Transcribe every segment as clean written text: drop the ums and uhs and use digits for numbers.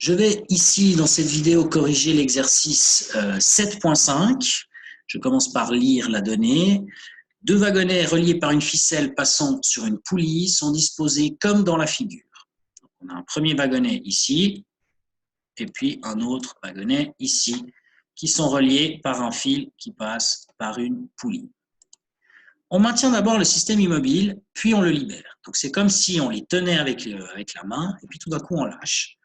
Je vais ici, dans cette vidéo, corriger l'exercice 7.5. Je commence par lire la donnée. Deux wagonnets reliés par une ficelle passant sur une poulie sont disposés comme dans la figure. On a un premier wagonnet ici, et puis un autre wagonnet ici, qui sont reliés par un fil qui passe par une poulie. On maintient d'abord le système immobile, puis on le libère. Donc c'est comme si on les tenait avec la main, et puis tout d'un coup on lâche.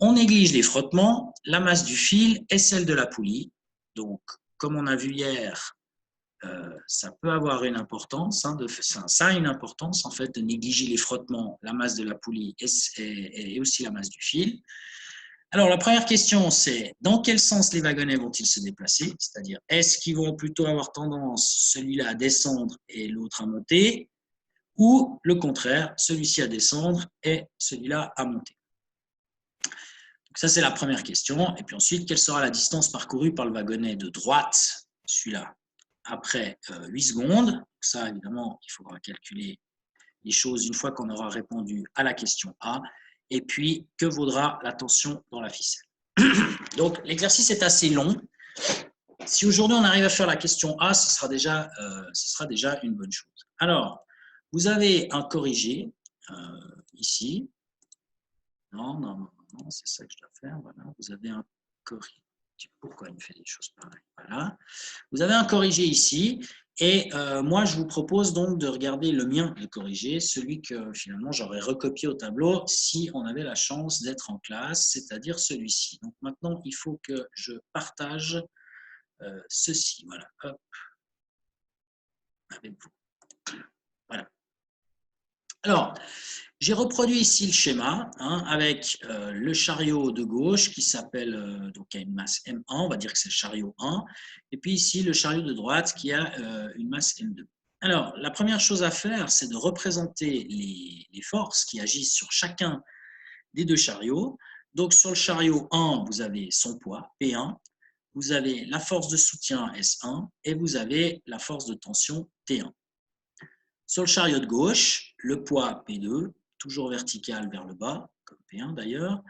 On néglige les frottements, la masse du fil et celle de la poulie. Donc, comme on a vu hier, ça peut avoir une importance, ça a une importance en fait de négliger les frottements, la masse de la poulie et aussi la masse du fil. Alors, la première question, c'est dans quel sens les wagonnets vont-ils se déplacer? C'est-à-dire, est-ce qu'ils vont plutôt avoir tendance, celui-là à descendre et l'autre à monter, ou le contraire, celui-ci à descendre et celui-là à monter? Donc ça, c'est la première question. Et puis ensuite, quelle sera la distance parcourue par le wagonnet de droite, celui-là, après 8 secondes? Donc ça, évidemment, il faudra calculer les choses une fois qu'on aura répondu à la question A. Et puis, que vaudra la tension dans la ficelle? Donc, l'exercice est assez long. Si aujourd'hui, on arrive à faire la question A, ce sera déjà une bonne chose. Alors, vous avez un corrigé ici. Non, c'est ça que je dois faire. Voilà. Vous avez un corrigé. Pourquoi il me fait des choses pareilles? Voilà. Vous avez un corrigé ici. Et moi, je vous propose donc de regarder le mien, le corrigé, celui que finalement j'aurais recopié au tableau si on avait la chance d'être en classe, c'est-à-dire celui-ci. Donc maintenant, il faut que je partage ceci. Voilà. Hop. Avec vous. Voilà. Alors, j'ai reproduit ici le schéma avec le chariot de gauche qui s'appelle, donc il y a une masse M1, on va dire que c'est le chariot 1, et puis ici le chariot de droite qui a une masse M2. Alors, la première chose à faire, c'est de représenter les forces qui agissent sur chacun des deux chariots. Donc, sur le chariot 1, vous avez son poids, P1, vous avez la force de soutien, S1, et vous avez la force de tension, T1. Sur le chariot de gauche, le poids P2, toujours vertical vers le bas, comme P1 d'ailleurs,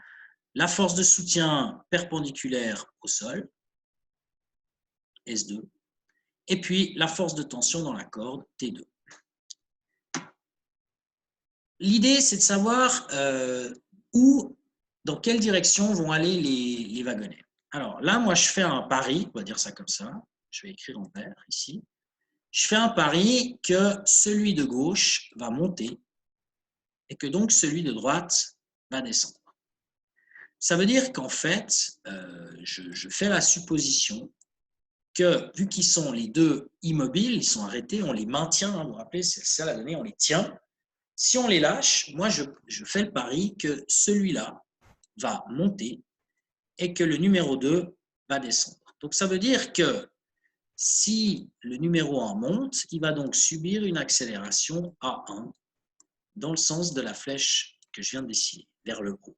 la force de soutien perpendiculaire au sol, S2, et puis la force de tension dans la corde, T2. L'idée, c'est de savoir dans quelle direction vont aller les wagonnets. Alors là, moi, je fais un pari, on va dire ça comme ça, je vais écrire en vert ici. Je fais un pari que celui de gauche va monter et que donc celui de droite va descendre. Ça veut dire qu'en fait, je fais la supposition que, vu qu'ils sont les deux immobiles, ils sont arrêtés, on les maintient, vous vous rappelez, c'est ça la donnée, on les tient. Si on les lâche, moi, je fais le pari que celui-là va monter et que le numéro 2 va descendre. Donc, ça veut dire que si le numéro 1 monte, il va donc subir une accélération A1 dans le sens de la flèche que je viens de dessiner, vers le haut.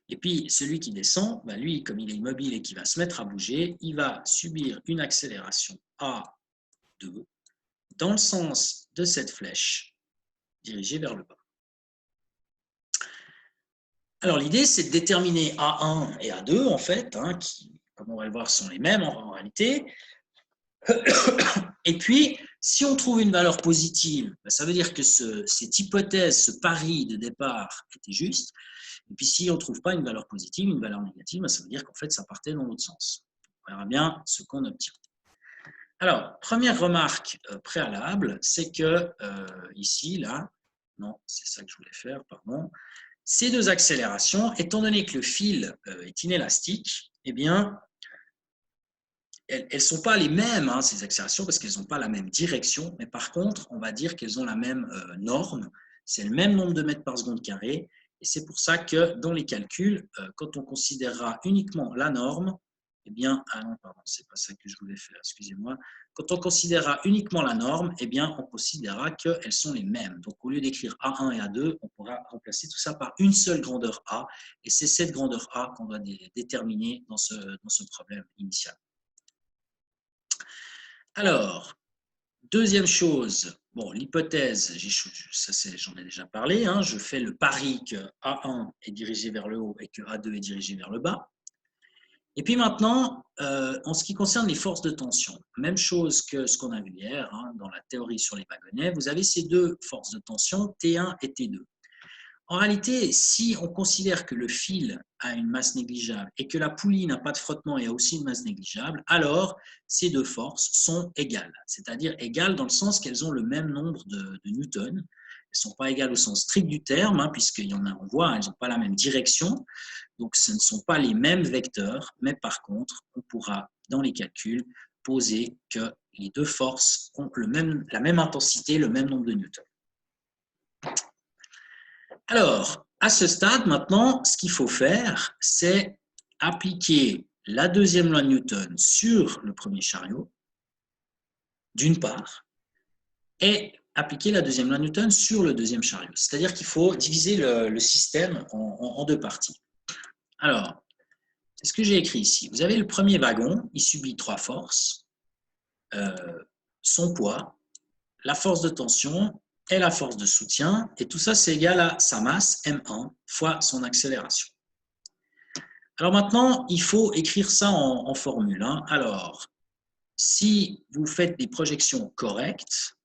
Et puis, celui qui descend, ben lui, comme il est immobile et qu'il va se mettre à bouger, il va subir une accélération A2 dans le sens de cette flèche dirigée vers le bas. Alors, l'idée, c'est de déterminer A1 et A2, en fait, qui, comme on va le voir, sont les mêmes en réalité. Et puis, si on trouve une valeur positive, ben ça veut dire que cette hypothèse, ce pari de départ était juste. Et puis, si on ne trouve pas une valeur positive, une valeur négative, ça veut dire qu'en fait, ça partait dans l'autre sens. On verra bien ce qu'on obtient. Alors, première remarque préalable, c'est que ici, là, non, c'est ça que je voulais faire, pardon. Ces deux accélérations, étant donné que le fil est inélastique, eh bien, elles ne sont pas les mêmes, ces accélérations, parce qu'elles n'ont pas la même direction, mais par contre, on va dire qu'elles ont la même norme. C'est le même nombre de mètres par seconde carré. Et c'est pour ça que dans les calculs, quand on considérera uniquement la norme, eh bien, ah non, pardon, c'est pas ça que je voulais faire, excusez-moi. Quand on considérera uniquement la norme, eh bien, on considérera qu'elles sont les mêmes. Donc, au lieu d'écrire A1 et A2, on pourra remplacer tout ça par une seule grandeur A. Et c'est cette grandeur A qu'on doit déterminer dans ce problème initial. Alors, Deuxième chose, bon, l'hypothèse, j'en ai déjà parlé, hein, je fais le pari que A1 est dirigé vers le haut et que A2 est dirigé vers le bas. Et puis maintenant, en ce qui concerne les forces de tension, même chose que ce qu'on a vu hier hein, dans la théorie sur les wagonnets, vous avez ces deux forces de tension, T1 et T2. En réalité, si on considère que le fil a une masse négligeable et que la poulie n'a pas de frottement et a aussi une masse négligeable, alors ces deux forces sont égales. C'est-à-dire égales dans le sens qu'elles ont le même nombre de newtons. Elles ne sont pas égales au sens strict du terme, hein, puisqu'il y en a, on voit, elles n'ont pas la même direction. Donc, ce ne sont pas les mêmes vecteurs, mais par contre, on pourra, dans les calculs, poser que les deux forces ont la même intensité, le même nombre de newtons. Alors, à ce stade, maintenant, ce qu'il faut faire, c'est appliquer la deuxième loi de Newton sur le premier chariot, d'une part, et appliquer la deuxième loi de Newton sur le deuxième chariot. C'est-à-dire qu'il faut diviser le système en deux parties. Alors, c'est ce que j'ai écrit ici. Vous avez le premier wagon, il subit trois forces, son poids, la force de tension et la force de soutien, et tout ça, c'est égal à sa masse, M1, fois son accélération. Alors maintenant, il faut écrire ça en formule. Hein. Alors, si vous faites des projections correctes,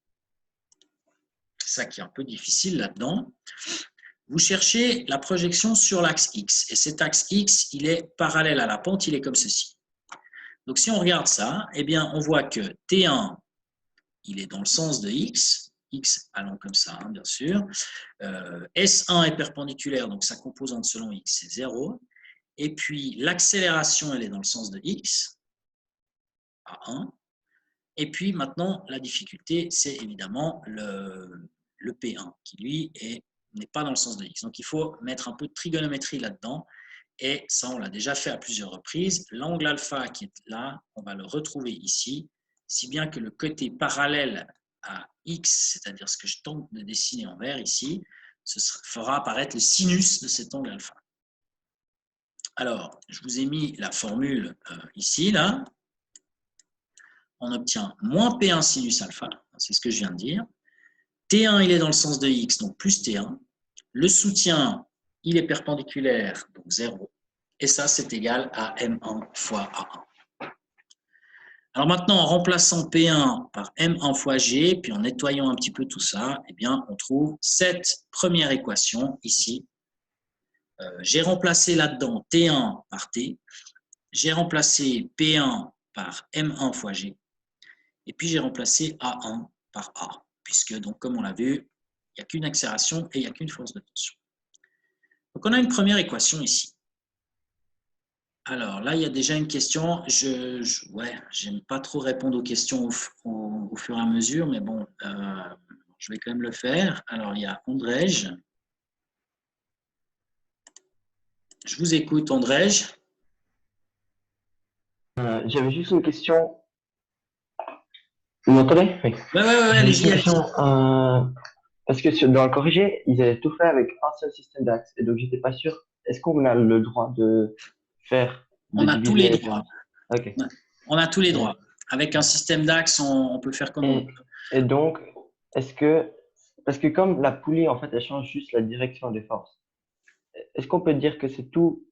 c'est ça qui est un peu difficile là-dedans, vous cherchez la projection sur l'axe X, et cet axe X, il est parallèle à la pente, il est comme ceci. Donc si on regarde ça, eh bien, on voit que T1, il est dans le sens de X, X allant comme ça, hein, bien sûr. S1 est perpendiculaire, donc sa composante selon X, c'est 0. Et puis, l'accélération, elle est dans le sens de X, à 1. Et puis, maintenant, la difficulté, c'est évidemment le P1, qui, lui, n'est pas dans le sens de X. Donc, il faut mettre un peu de trigonométrie là-dedans. Et ça, on l'a déjà fait à plusieurs reprises. L'angle alpha qui est là, on va le retrouver ici, si bien que le côté parallèle à X, c'est-à-dire ce que je tente de dessiner en vert ici, fera apparaître le sinus de cet angle alpha. Alors, je vous ai mis la formule ici, là. On obtient moins P1 sinus alpha, c'est ce que je viens de dire. T1, il est dans le sens de X, donc plus T1. Le soutien, il est perpendiculaire, donc 0. Et ça, c'est égal à M1 fois A1. Alors maintenant, en remplaçant P1 par M1 fois G, puis en nettoyant un petit peu tout ça, eh bien, on trouve cette première équation ici. J'ai remplacé là-dedans T1 par T. J'ai remplacé P1 par M1 fois G. Et puis, j'ai remplacé A1 par A, puisque, donc, comme on l'a vu, il n'y a qu'une accélération et il n'y a qu'une force de tension. Donc, on a une première équation ici. Alors là, il y a déjà une question. J'aime pas trop répondre aux questions au fur et à mesure, mais bon, je vais quand même le faire. Alors, il y a Andrej. Je vous écoute, Andrej. J'avais juste une question. Vous m'entendez? Oui. Ouais, Juste allez-y, une allez-y. question. Parce que dans le corrigé, ils avaient tout fait avec un seul système d'axes. Et donc, j'étais pas sûr. Est-ce qu'on a le droit de On a tous diviser les avec droits. Ok. On a tous les Et, droits. Avec un système d'axes, on peut faire comme on et, veut. et donc, parce que comme la poulie, en fait, elle change juste la direction des forces, est-ce qu'on peut dire que c'est tout,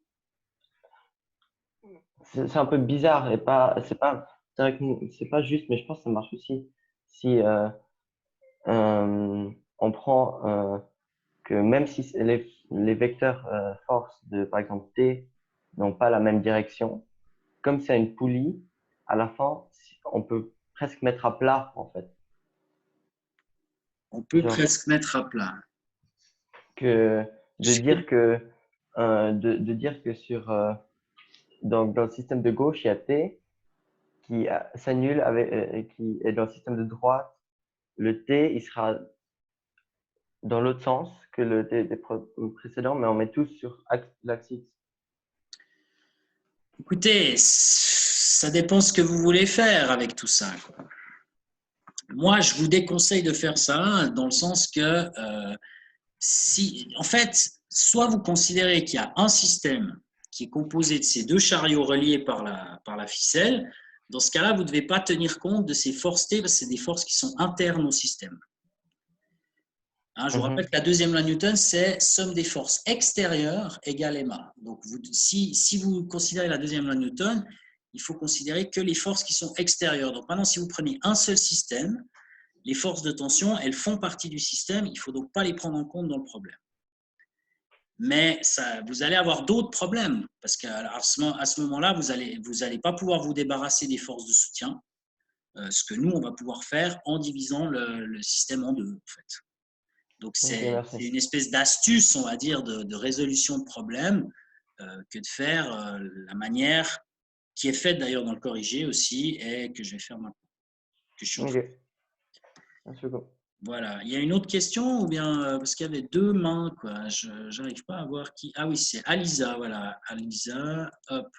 c'est un peu bizarre et c'est vrai que c'est pas juste, mais je pense que ça marche aussi. Si, on prend, que même si les vecteurs force de, par exemple, T n'ont pas la même direction, comme c'est une poulie, à la fin, on peut presque mettre à plat, en fait. On peut Genre, presque mettre à plat. que de Je- dire que, de dire que donc dans le système de gauche, il y a T qui s'annule avec, qui est dans le système de droite. Le T, il sera dans l'autre sens que le T des précédents, mais on met tous sur l'axe X. Écoutez, ça dépend ce que vous voulez faire avec tout ça, quoi. Moi, je vous déconseille de faire ça dans le sens que en fait, soit vous considérez qu'il y a un système qui est composé de ces deux chariots reliés par la ficelle, Dans ce cas-là, vous ne devez pas tenir compte de ces forces T parce que c'est des forces qui sont internes au système. Hein, je vous rappelle que la deuxième loi de Newton, c'est somme des forces extérieures égale MA. Donc, si vous considérez la deuxième loi de Newton, il faut considérer que les forces qui sont extérieures. Donc, maintenant, si vous prenez un seul système, les forces de tension, elles font partie du système. Il ne faut donc pas les prendre en compte dans le problème. Mais vous allez avoir d'autres problèmes parce qu'à ce moment-là, vous allez pas pouvoir vous débarrasser des forces de soutien, ce que nous, on va pouvoir faire en divisant le système en deux, en fait. Donc, c'est une espèce d'astuce, on va dire, de résolution de problème que de faire la manière qui est faite d'ailleurs dans le corrigé aussi et que je vais faire maintenant. Que je suis en train de faire. Voilà. Il y a une autre question ou bien parce qu'il y avait deux mains, quoi. Je n'arrive pas à voir qui. Ah oui, c'est Alisa. Voilà. Alisa, hop.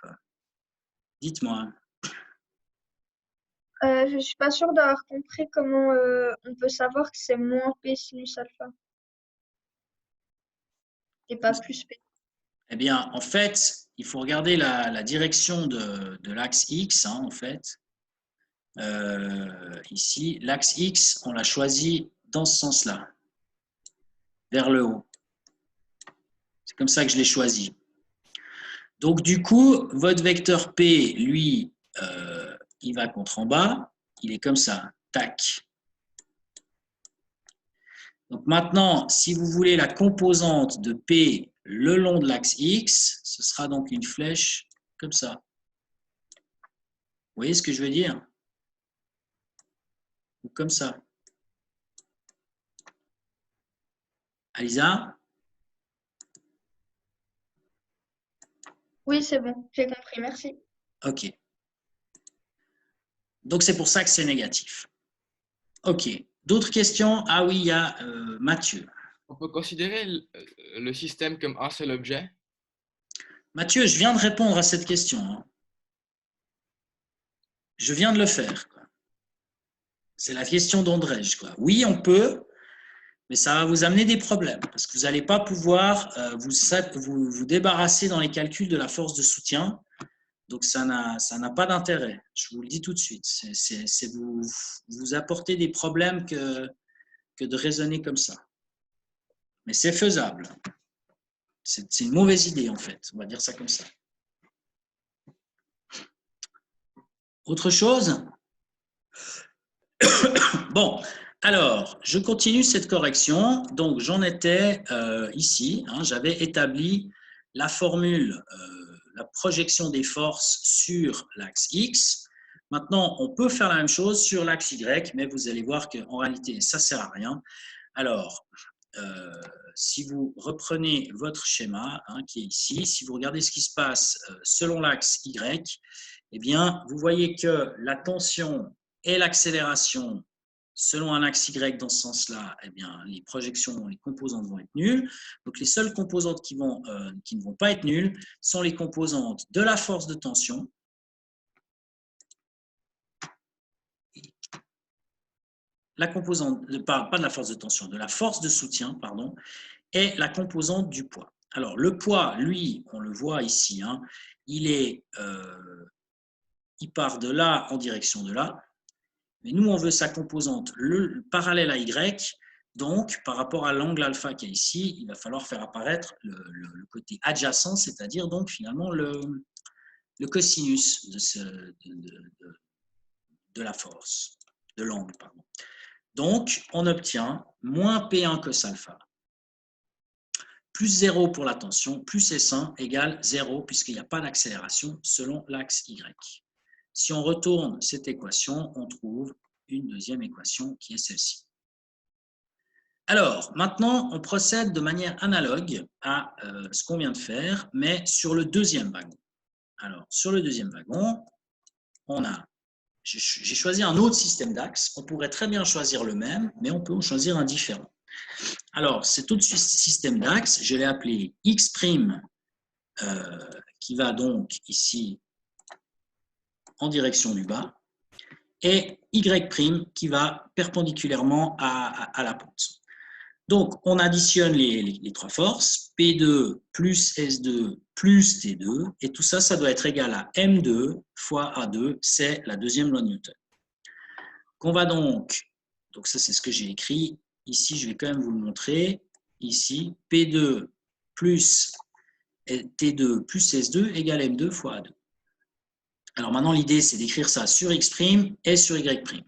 Dites-moi. Je ne suis pas sûre d'avoir compris comment on peut savoir que c'est moins P sinus alpha et pas plus P. Eh bien, en fait, il faut regarder la direction de l'axe X, hein, en fait. Ici, l'axe X, on l'a choisi dans ce sens-là, vers le haut. C'est comme ça que je l'ai choisi. Donc, du coup, votre vecteur P, lui, il va contre en bas. Il est comme ça. Tac. Donc, maintenant, si vous voulez la composante de P le long de l'axe X, ce sera donc une flèche comme ça. Vous voyez ce que je veux dire? Ou comme ça. Alisa? Oui, c'est bon, j'ai compris, merci. Ok. Donc, c'est pour ça que c'est négatif. Ok. D'autres questions? Ah oui, il y a Mathieu. On peut considérer le système comme un seul objet? Mathieu, je viens de répondre à cette question. Hein. Je viens de le faire. C'est la question d'Andrej. Oui, on peut, mais ça va vous amener des problèmes parce que vous n'allez pas pouvoir vous débarrasser dans les calculs de la force de soutien. Donc, ça n'a pas d'intérêt. Je vous le dis tout de suite. C'est vous apporter des problèmes que de raisonner comme ça. Mais c'est faisable. C'est une mauvaise idée, en fait. On va dire ça comme ça. Autre chose? Bon, alors, je continue cette correction. Donc, j'en étais ici. Hein, j'avais établi la formule, la projection des forces sur l'axe X. Maintenant, on peut faire la même chose sur l'axe Y, mais vous allez voir qu'en réalité, ça ne sert à rien. Alors, si vous reprenez votre schéma hein, qui est ici, si vous regardez ce qui se passe selon l'axe Y, eh bien, vous voyez que la tension et l'accélération selon un axe Y dans ce sens-là, eh bien, les projections, les composantes vont être nulles. Donc, les seules composantes qui ne vont pas être nulles sont les composantes de la force de tension, la composante, pas de la force de tension, de la force de soutien, pardon, et la composante du poids. Alors, le poids, lui, on le voit ici, hein, il part de là en direction de là. Mais nous, on veut sa composante le parallèle à Y. Donc, par rapport à l'angle alpha qui est ici, il va falloir faire apparaître le côté adjacent, c'est-à-dire donc finalement le cosinus de la force, de l'angle. Pardon. Donc, on obtient moins P1 cos alpha, plus 0 pour la tension, plus S1 égale 0, puisqu'il n'y a pas d'accélération selon l'axe Y. Si on retourne cette équation, on trouve une deuxième équation qui est celle-ci. Alors, maintenant, on procède de manière analogue à ce qu'on vient de faire, mais sur le deuxième wagon. Alors, sur le deuxième wagon, j'ai choisi un autre système d'axe. On pourrait très bien choisir le même, mais on peut en choisir un différent. Alors, cet autre système d'axe, je l'ai appelé X', qui va donc ici en direction du bas, et Y' qui va perpendiculairement à la pente. Donc, on additionne les trois forces, P2 plus S2 plus T2, et tout ça, ça doit être égal à M2 fois A2, c'est la deuxième loi de Newton. Qu'on va donc ça c'est ce que j'ai écrit, ici je vais quand même vous le montrer, ici, P2 plus T2 plus S2 égale M2 fois A2. Alors maintenant, l'idée, c'est d'écrire ça sur X' et sur Y'.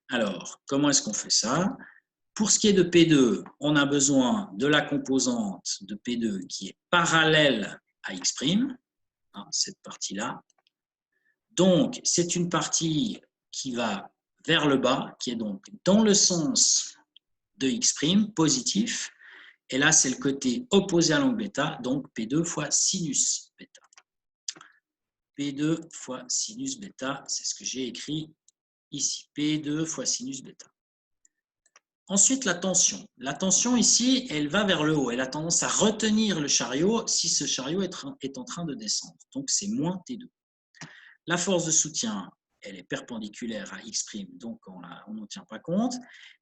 Alors, comment est-ce qu'on fait ça? Pour ce qui est de P2, on a besoin de la composante de P2 qui est parallèle à X', hein, cette partie-là. Donc, c'est une partie qui va vers le bas, qui est donc dans le sens de X', positif. Et là, c'est le côté opposé à l'angle bêta, donc P2 fois sinus bêta. P2 fois sinus bêta, c'est ce que j'ai écrit ici. P2 fois sinus bêta. Ensuite, la tension. La tension ici, elle va vers le haut. Elle a tendance à retenir le chariot si ce chariot est en train de descendre. Donc, c'est moins T2. La force de soutien, elle est perpendiculaire à X', donc on n'en tient pas compte.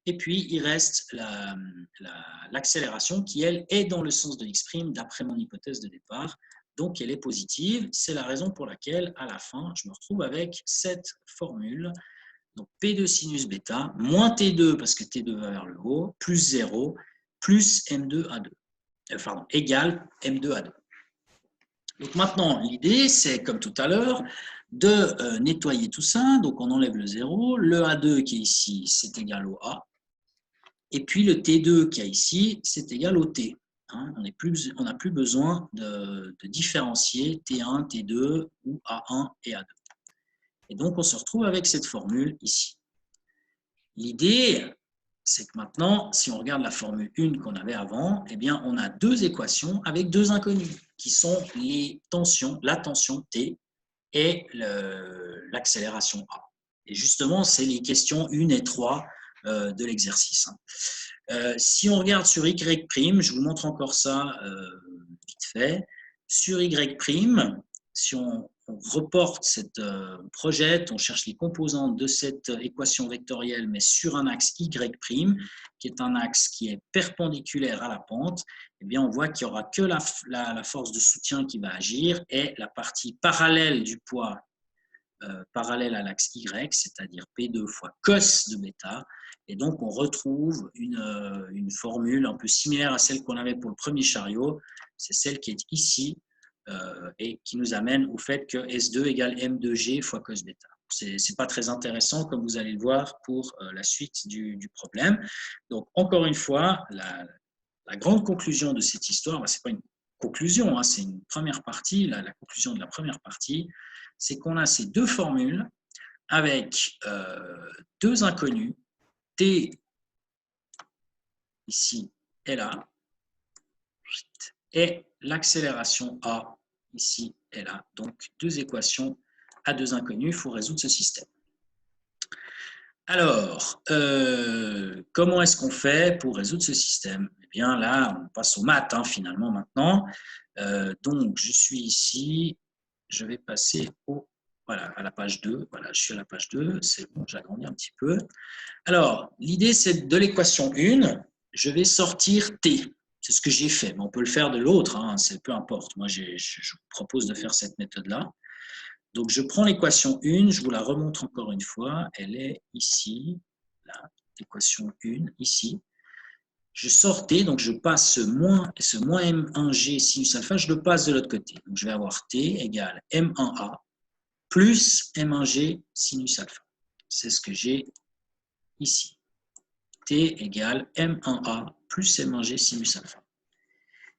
Et puis, il reste l'accélération qui, elle, est dans le sens de X', d'après mon hypothèse de départ. Donc, elle est positive. C'est la raison pour laquelle, à la fin, je me retrouve avec cette formule. Donc, P2 sinus bêta, moins T2, parce que T2 va vers le haut, plus 0, plus M2A2. Pardon, égale M2A2. Donc, maintenant, l'idée, c'est, comme tout à l'heure, de nettoyer tout ça. Donc, on enlève le 0. Le A2 qui est ici, c'est égal au A. Et puis, le T2 qui est ici, c'est égal au T. Hein, on n'a plus besoin de différencier T1, T2 ou A1 et A2. Et donc, on se retrouve avec cette formule ici. L'idée, c'est que maintenant, si on regarde la formule 1 qu'on avait avant, eh bien, on a deux équations avec deux inconnus, qui sont les tensions, la tension T et l'accélération A. Et justement, c'est les questions 1 et 3 de l'exercice. Si on regarde sur Y', je vous montre encore ça vite fait. Sur Y', si on reporte on projette, on cherche les composantes de cette équation vectorielle, mais sur un axe Y', qui est un axe qui est perpendiculaire à la pente, eh bien on voit qu'il n'y aura que la force de soutien qui va agir et la partie parallèle du poids parallèle à l'axe Y, c'est-à-dire P2 fois cos de bêta. Et donc, on retrouve une formule un peu similaire à celle qu'on avait pour le premier chariot. C'est celle qui est ici et qui nous amène au fait que S2 égale M2G fois cos bêta. Ce n'est pas très intéressant, comme vous allez le voir, pour la suite du problème. Donc, encore une fois, la grande conclusion de cette histoire, ce n'est pas une conclusion, hein, c'est une première partie, la conclusion de la première partie, c'est qu'on a ces deux formules avec deux inconnus, T ici et là, et l'accélération A ici et là. Donc, deux équations à deux inconnus, il faut résoudre ce système. Alors, comment est-ce qu'on fait pour résoudre ce système? Eh bien, là, on passe aux maths, hein, finalement, maintenant. Donc, je suis ici, je vais passer voilà, à la page 2. Voilà, je suis à la page 2, c'est bon, j'agrandis un petit peu. Alors, l'idée, c'est de l'équation 1, je vais sortir T. C'est ce que j'ai fait, mais on peut le faire de l'autre, hein, peu importe. Moi, je vous propose de faire cette méthode-là. Donc, je prends l'équation 1, je vous la remontre encore une fois. Elle est ici, l'équation 1, ici. Je sors T, donc je passe ce moins M1G sinus alpha, je le passe de l'autre côté. Donc, je vais avoir T égale M1A plus M1G sinus alpha. C'est ce que j'ai ici. T égale M1A plus M1G sinus alpha.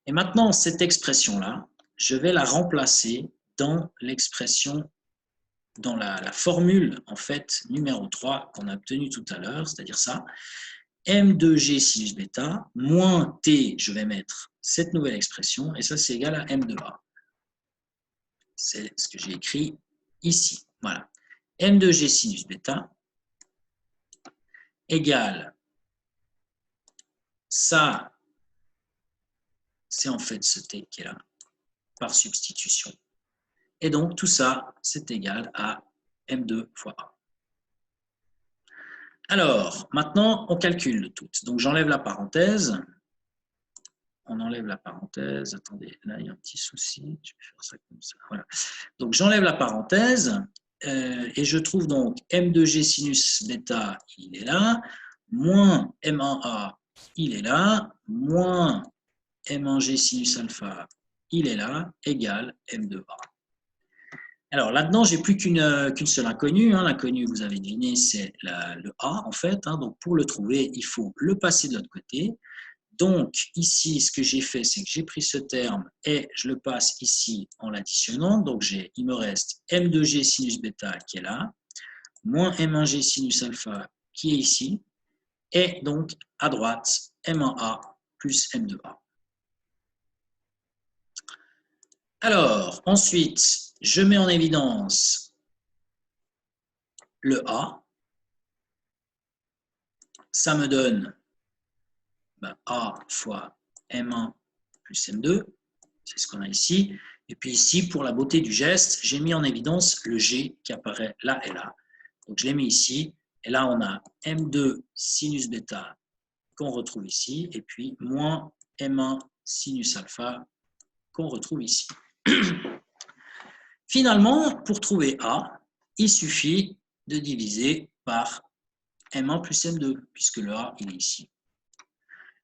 Et maintenant, cette expression-là, je vais la remplacer dans l'expression, dans la formule, en fait, numéro 3 qu'on a obtenue tout à l'heure, c'est-à-dire ça, M2G sinus bêta, moins T, je vais mettre cette nouvelle expression, et ça, c'est égal à M2A. C'est ce que j'ai écrit ici. Voilà. M2G sinus bêta égale, ça, c'est en fait ce T qui est là, par substitution. Et donc, tout ça, c'est égal à M2 fois A. Alors, maintenant, on calcule le tout. Donc, j'enlève la parenthèse. On enlève la parenthèse. Attendez, là, il y a un petit souci. Je vais faire ça comme ça. Voilà. Donc, j'enlève la parenthèse et je trouve donc M2G sinus bêta, il est là, moins M1A, il est là, moins M1G sinus alpha, il est là, égale M2A. Alors là-dedans, j'ai plus qu'une seule inconnue. L'inconnue, vous avez deviné, c'est le A en fait. Donc pour le trouver, il faut le passer de l'autre côté. Donc ici, ce que j'ai fait, c'est que j'ai pris ce terme et je le passe ici en l'additionnant. Donc il me reste M2G sinus bêta qui est là, moins M1G sinus alpha qui est ici, et donc à droite, M1A plus M2A. Alors, ensuite, je mets en évidence le A. Ça me donne A fois M1 plus M2. C'est ce qu'on a ici. Et puis ici, pour la beauté du geste, j'ai mis en évidence le G qui apparaît là et là. Donc, je l'ai mis ici. Et là, on a M2 sinus bêta qu'on retrouve ici. Et puis, moins M1 sinus alpha qu'on retrouve ici. Finalement, pour trouver A, il suffit de diviser par M1 plus M2, puisque le A, il est ici.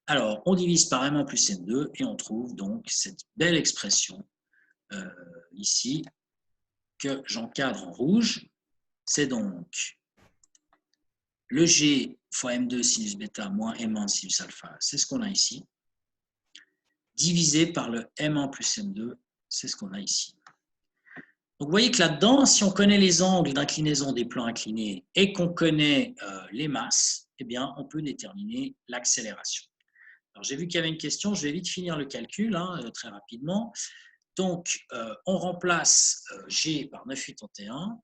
Alors, on divise par M1 plus M2 et on trouve donc cette belle expression ici que j'encadre en rouge. C'est donc le G fois M2 sinus bêta moins M1 sinus alpha, c'est ce qu'on a ici, divisé par le M1 plus M2, c'est ce qu'on a ici. Donc, vous voyez que là-dedans, si on connaît les angles d'inclinaison des plans inclinés et qu'on connaît les masses, eh bien, on peut déterminer l'accélération. Alors, j'ai vu qu'il y avait une question, je vais vite finir le calcul très rapidement. Donc, on remplace G par 9,81,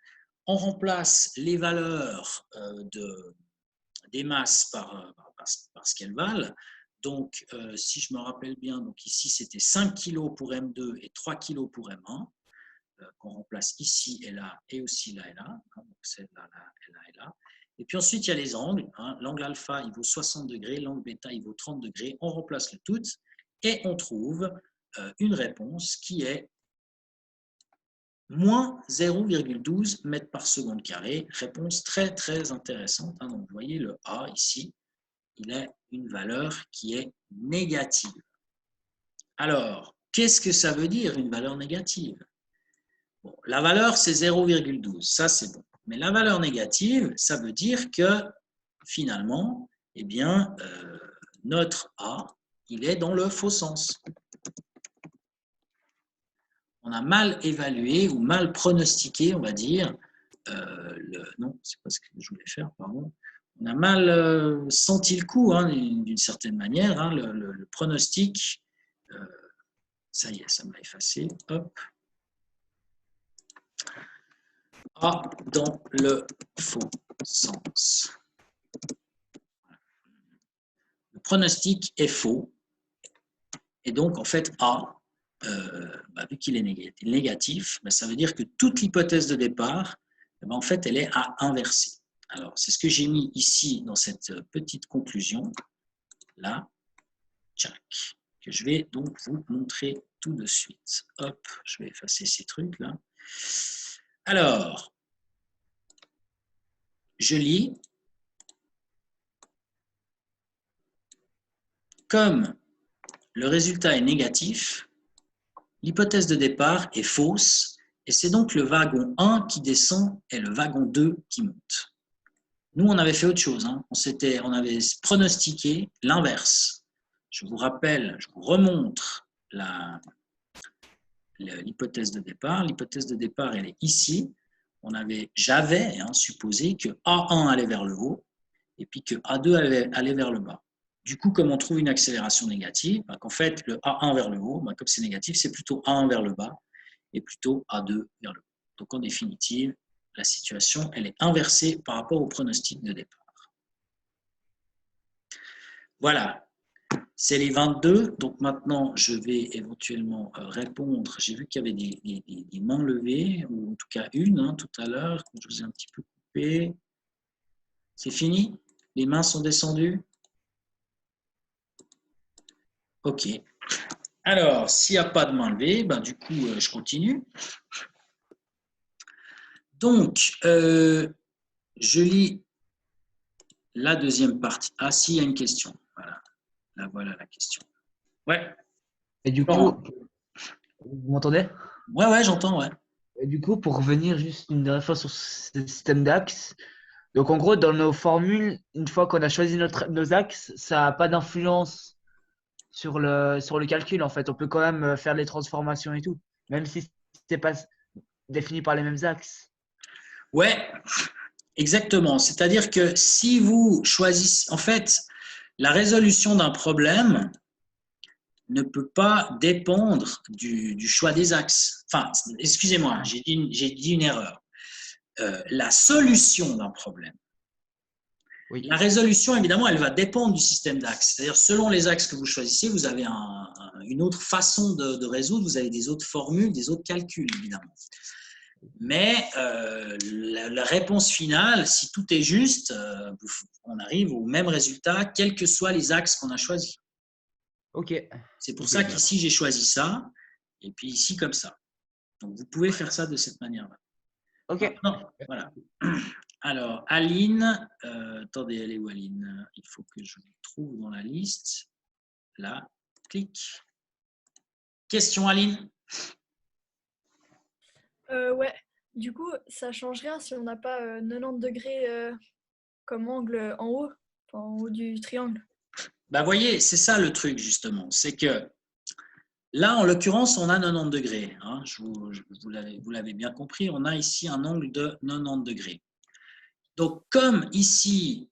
on remplace les valeurs des masses par ce qu'elles valent. Donc, si je me rappelle bien, donc ici, c'était 5 kg pour M2 et 3 kg pour M1. Qu'on remplace ici et là, et aussi là et là. Donc c'est là, là, et là, et là. Et puis ensuite, il y a les angles. L'angle alpha, il vaut 60 degrés. L'angle bêta, il vaut 30 degrés. On remplace le tout et on trouve une réponse qui est moins 0,12 mètres par seconde carré. Réponse très, très intéressante. Donc, vous voyez, le A ici, il a une valeur qui est négative. Alors, qu'est-ce que ça veut dire, une valeur négative ? Bon, la valeur, c'est 0,12, ça c'est bon. Mais la valeur négative, ça veut dire que finalement, eh bien, notre A, il est dans le faux sens. On a mal évalué ou mal pronostiqué, on va dire, non, c'est pas ce que je voulais faire, pardon. On a mal senti le coup, d'une certaine manière, le pronostic. Ça y est, ça m'a effacé. Hop. A dans le faux sens. Le pronostic est faux. Et donc, en fait, A, vu qu'il est négatif, ça veut dire que toute l'hypothèse de départ, en fait, elle est à inverser. Alors, c'est ce que j'ai mis ici dans cette petite conclusion, là, que je vais donc vous montrer tout de suite. Hop, je vais effacer ces trucs-là. Alors, je lis. Comme le résultat est négatif, l'hypothèse de départ est fausse et c'est donc le wagon 1 qui descend et le wagon 2 qui monte. Nous, on avait fait autre chose. On avait pronostiqué l'inverse. Je vous rappelle, je vous remontre l'hypothèse de départ. L'hypothèse de départ, elle est ici. J'avais supposé que A1 allait vers le haut et puis que A2 allait vers le bas. Du coup, comme on trouve une accélération négative, qu'en fait, le A1 vers le haut, comme c'est négatif, c'est plutôt A1 vers le bas et plutôt A2 vers le haut. Donc, en définitive, la situation, elle est inversée par rapport au pronostic de départ. Voilà, c'est les 22. Donc, maintenant, je vais éventuellement répondre. J'ai vu qu'il y avait des mains levées, ou en tout cas une tout à l'heure, que je vous ai un petit peu coupé. C'est fini ? Les mains sont descendues? OK. Alors, s'il n'y a pas de main levée, ben, du coup, je continue. Donc, je lis la deuxième partie. Ah, si, il y a une question. Voilà. Là, voilà la question. Ouais. Et du Laurent. coup, vous m'entendez? Ouais, j'entends, ouais. Et du coup, pour revenir juste une dernière fois sur ce système d'axes, donc en gros, dans nos formules, une fois qu'on a choisi nos axes, ça n'a pas d'influence sur le calcul en fait. On peut quand même faire les transformations et tout, même si c'est pas défini par les mêmes axes. Ouais, exactement. C'est-à-dire que si vous choisissez, en fait, la résolution d'un problème ne peut pas dépendre du choix des axes. Enfin, excusez-moi, j'ai dit une erreur. La solution d'un problème. Oui. La résolution, évidemment, elle va dépendre du système d'axes. C'est-à-dire, selon les axes que vous choisissez, vous avez une autre façon de résoudre, vous avez des autres formules, des autres calculs, évidemment. Mais la réponse finale, si tout est juste, on arrive au même résultat, quels que soient les axes qu'on a choisis. Ok. C'est pour Ok, ça qu'ici, j'ai choisi ça, et puis ici, comme ça. Donc, vous pouvez faire ça de cette manière-là. Ok. Maintenant, voilà. Alors, Aline, attendez, elle est où Aline? Il faut que je vous trouve dans la liste. Là, clic. Question, Aline? Ouais, du coup, ça change rien si on n'a pas 90 degrés comme angle en haut, enfin, en haut du triangle. Bah, voyez, c'est ça le truc, justement. C'est que là, en l'occurrence, on a 90 degrés. Hein. Vous l'avez bien compris, on a ici un angle de 90 degrés. Donc, comme ici,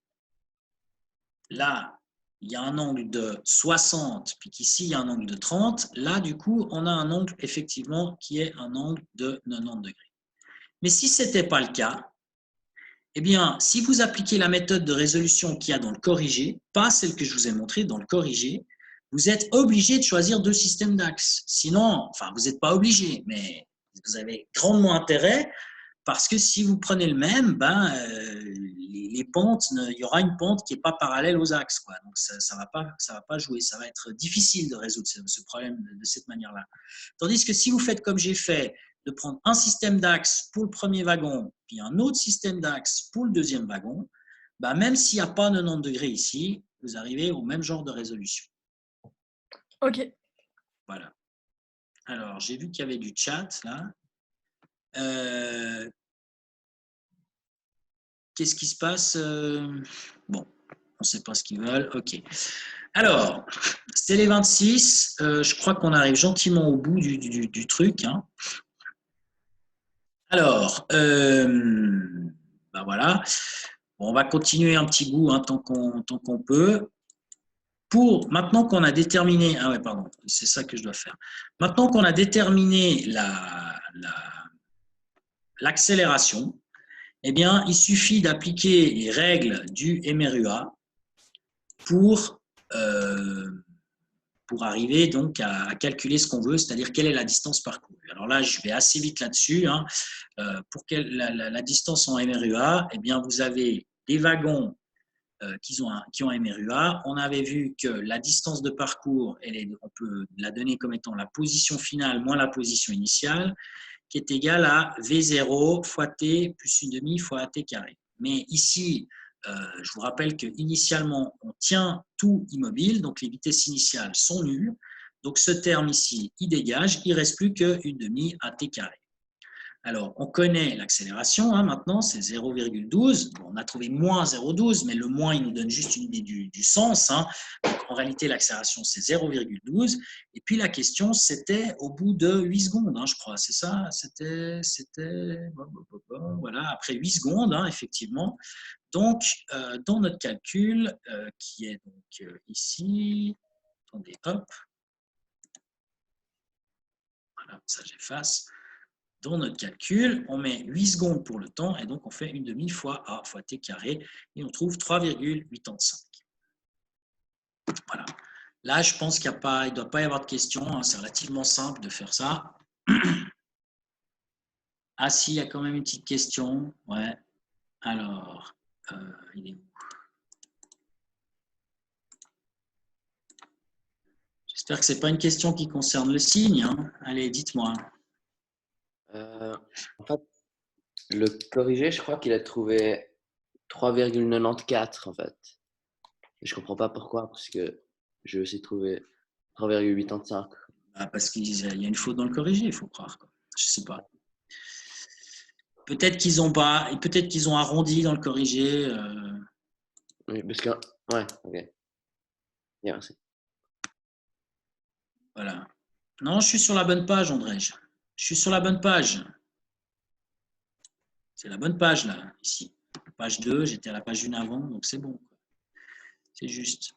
là, il y a un angle de 60, puis qu'ici, il y a un angle de 30, là, du coup, on a un angle, effectivement, qui est un angle de 90 degrés. Mais si ce n'était pas le cas, eh bien, si vous appliquez la méthode de résolution qu'il y a dans le corrigé, pas celle que je vous ai montrée, dans le corrigé, vous êtes obligé de choisir deux systèmes d'axes. Sinon, enfin, vous n'êtes pas obligé, mais vous avez grandement intérêt parce que si vous prenez le même, les pentes, il y aura une pente qui n'est pas parallèle aux axes, quoi. Donc, ça ne va pas jouer. Ça va être difficile de résoudre ce problème de cette manière-là. Tandis que si vous faites comme j'ai fait, de prendre un système d'axe pour le premier wagon, puis un autre système d'axe pour le deuxième wagon, même s'il n'y a pas 90 degrés ici, vous arrivez au même genre de résolution. Ok. Voilà. Alors, j'ai vu qu'il y avait du chat, là. Qu'est-ce qui se passe? Bon, on ne sait pas ce qu'ils veulent. OK. Alors, c'est les 26. Je crois qu'on arrive gentiment au bout du truc. Hein. Alors, voilà. Bon, on va continuer un petit bout hein, tant qu'on peut. Maintenant qu'on a déterminé, ah ouais, pardon, c'est ça que je dois faire. Maintenant qu'on a déterminé l'accélération, eh bien, il suffit d'appliquer les règles du MRUA pour arriver donc à calculer ce qu'on veut, c'est-à-dire quelle est la distance parcourue. Alors là, je vais assez vite là-dessus. Hein. Pour la distance en MRUA, eh bien, vous avez des wagons qui ont un MRUA. On avait vu que la distance de parcours, on peut la donner comme étant la position finale moins la position initiale, qui est égale à V0 fois T plus une demi fois AT carré. Mais ici, je vous rappelle qu'initialement, on tient tout immobile, donc les vitesses initiales sont nulles. Donc ce terme ici, il dégage, il ne reste plus qu'une demi AT carré. Alors, on connaît l'accélération, hein, maintenant, c'est 0,12. Bon, on a trouvé moins 0,12, mais le moins, il nous donne juste une idée du sens. Hein. Donc, en réalité, l'accélération, c'est 0,12. Et puis, la question, c'était au bout de 8 secondes, hein, je crois. C'est ça? C'était voilà, après 8 secondes, hein, effectivement. Donc, dans notre calcul, qui est donc ici, attendez, hop. Voilà, ça, j'efface. Dans notre calcul, on met 8 secondes pour le temps et donc on fait une demi fois A fois T carré et on trouve 3,85. Voilà. Là, je pense qu'il ne doit pas y avoir de questions. Hein, c'est relativement simple de faire ça. Ah si, il y a quand même une petite question. Ouais. Alors, il est où? J'espère que ce n'est pas une question qui concerne le signe, hein. Allez, dites-moi. En fait, le corrigé, je crois qu'il a trouvé 3,94 en fait. Et je comprends pas pourquoi, parce que je aussi trouvé 3,85. Bah, parce qu'il y a une faute dans le corrigé, il faut croire, quoi. Je ne sais pas. Peut-être qu'ils ont pas, peut-être qu'ils ont arrondi dans le corrigé. Oui, parce que. Ouais, ok. Bien, merci. Voilà. Non, je suis sur la bonne page, André. Je suis sur la bonne page. C'est la bonne page, là, ici. Page 2, j'étais à la page 1 avant, donc c'est bon. C'est juste.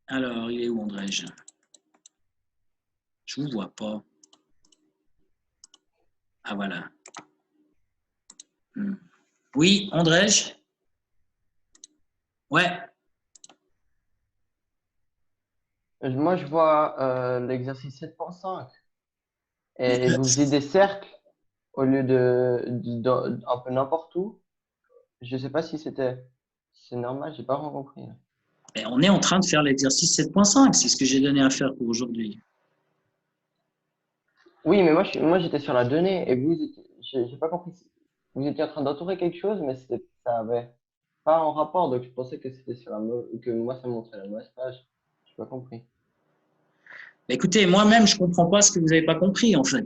Alors, il est où, André? Je ne vous vois pas. Ah, voilà. Oui, André? Ouais. Moi, je vois l'exercice 7.5. Et vous faisiez des cercles au lieu un peu n'importe où. Je sais pas si c'est normal, j'ai pas vraiment compris. Mais on est en train de faire l'exercice 7.5. C'est ce que j'ai donné à faire pour aujourd'hui. Oui, mais moi j'étais sur la donnée et j'ai pas compris. Vous étiez en train d'entourer quelque chose, mais ça avait pas en rapport, donc je pensais que c'était que moi ça montrait la mauvaise page. J'ai pas compris. Écoutez, moi-même, je ne comprends pas ce que vous n'avez pas compris, en fait.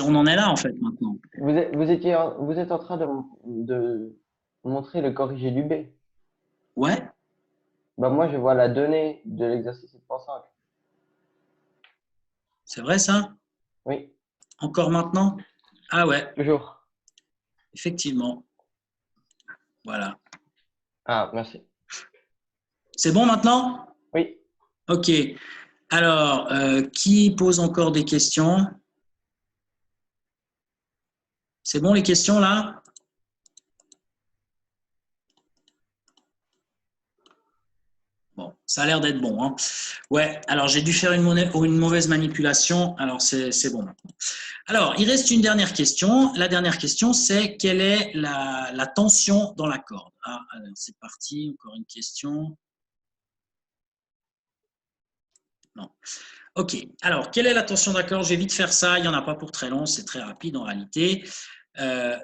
On en est là, en fait, maintenant. Vous êtes en train de montrer le corrigé du B. Ouais, Bah moi je vois la donnée de l'exercice 7.5. c'est vrai, ça? Oui, Encore maintenant? Ah ouais, toujours. effectivement. Voilà. Ah, merci. C'est bon maintenant? Oui. Ok. Alors, qui pose encore des questions? C'est bon les questions là? Bon, ça a l'air d'être bon, hein. Ouais, alors j'ai dû faire une mauvaise manipulation, alors c'est bon maintenant. Alors, il reste une dernière question. La dernière question, c'est quelle est la tension dans la corde? Ah, alors c'est parti, encore une question. Non. Ok, alors, quelle est la tension d'accord? Je vais vite faire ça, il n'y en a pas pour très long, c'est très rapide en réalité.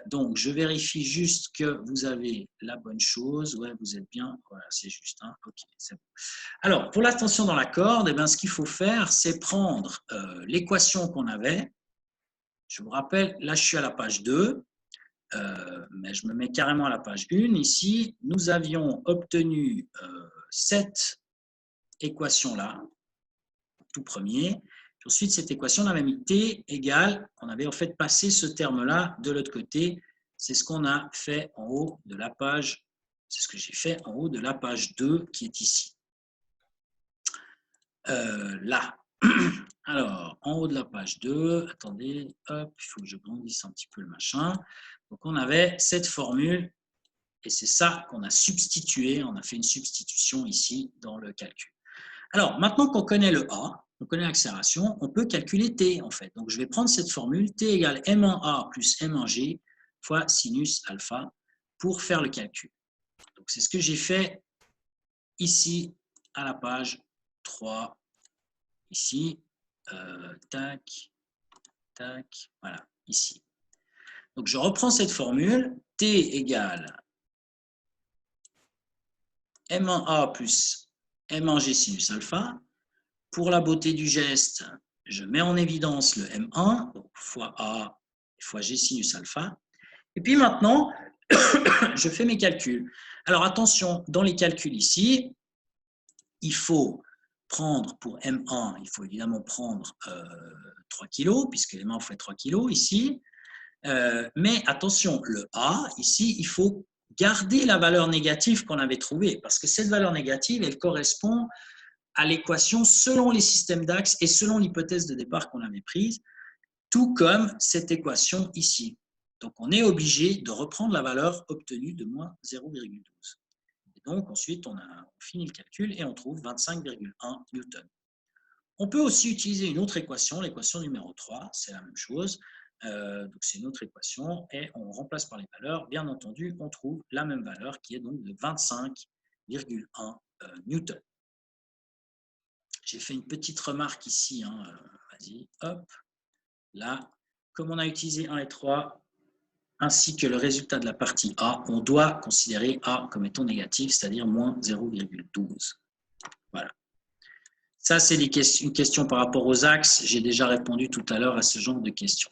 Donc, je vérifie juste que vous avez la bonne chose. Ouais, vous êtes bien. Voilà, c'est juste. Hein. Ok, c'est bon. Alors, pour la tension dans la corde, eh bien, ce qu'il faut faire, c'est prendre l'équation qu'on avait. Je vous rappelle, là, je suis à la page 2, mais je me mets carrément à la page 1. Ici, nous avions obtenu cette équation-là, tout premier. Puis ensuite, cette équation, on avait mis t égale, on avait en fait passé ce terme-là de l'autre côté. C'est ce qu'on a fait en haut de la page, c'est ce que j'ai fait en haut de la page 2 qui est ici. Là. Alors, en haut de la page 2, attendez, hop, il faut que je grandisse un petit peu le machin. Donc, on avait cette formule et c'est ça qu'on a substitué. On a fait une substitution ici dans le calcul. Alors, maintenant qu'on connaît le A, on connaît l'accélération, on peut calculer T en fait. Donc, je vais prendre cette formule, T égale M1A plus M1G fois sinus alpha pour faire le calcul. Donc, c'est ce que j'ai fait ici à la page 3, ici, tac, tac, voilà, ici. Donc, je reprends cette formule, T égale M1A plus M1G sinus alpha. Pour la beauté du geste, je mets en évidence le M1, donc fois A fois G sinus alpha. Et puis maintenant, je fais mes calculs. Alors attention, dans les calculs ici, il faut prendre pour M1, il faut évidemment prendre 3 kg, puisque M1 fait 3 kg ici. Mais attention, le A, ici, il faut garder la valeur négative qu'on avait trouvée, parce que cette valeur négative, elle correspond à l'équation selon les systèmes d'axes et selon l'hypothèse de départ qu'on avait prise, tout comme cette équation ici. Donc, on est obligé de reprendre la valeur obtenue de moins 0,12. Et donc, ensuite, on finit le calcul et on trouve 25,1 newtons. On peut aussi utiliser une autre équation, l'équation numéro 3, c'est la même chose. Donc, c'est une autre équation et on remplace par les valeurs. Bien entendu, on trouve la même valeur qui est donc de 25,1 newtons. j'ai fait une petite remarque ici. Hein. Vas-y, hop. Là, comme on a utilisé 1 et 3, ainsi que le résultat de la partie A, on doit considérer A comme étant négatif, c'est-à-dire moins 0,12. Voilà. Ça, c'est une question par rapport aux axes. J'ai déjà répondu tout à l'heure à ce genre de questions.